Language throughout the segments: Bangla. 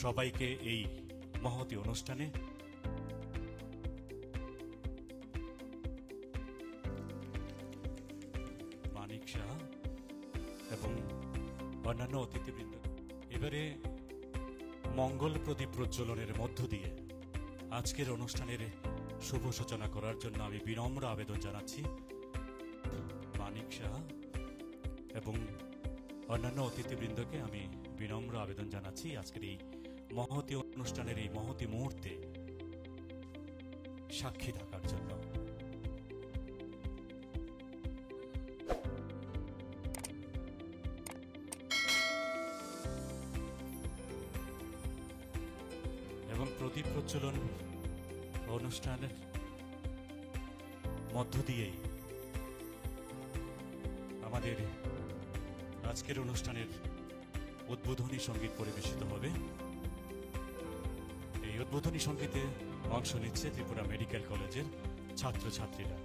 সবাইকে এই মহতী অনুষ্ঠানে মানিক শাহ এবং অন্যান্য অতিথিবৃন্দ। এবারে মঙ্গল প্রদীপ প্রজ্বলনের মধ্য দিয়ে আজকের অনুষ্ঠানের শুভ সূচনা করার জন্য আমি বিনম্র আবেদন জানাচ্ছি মানিক শাহ এবং অন্যান্য অতিথিবৃন্দকে আমি বিনম্র আবেদন জানাচ্ছি আজকের এই মহতী অনুষ্ঠানের এই মহতী মুহূর্তে সাক্ষী থাকার জন্য। এবং প্রদীপ প্রজ্বলন অনুষ্ঠানের মধ্য দিয়েই আমাদের আজকের অনুষ্ঠানের উদ্বোধনী সঙ্গীত পরিবেশিত হবে। এই উদ্বোধনী সঙ্গীতে অংশ নিচ্ছে ত্রিপুরা মেডিকেল কলেজের ছাত্রছাত্রীরা।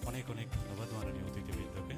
অনেক অনেক ধন্যবাদ মাননীয় অতিথিবৃন্দকে।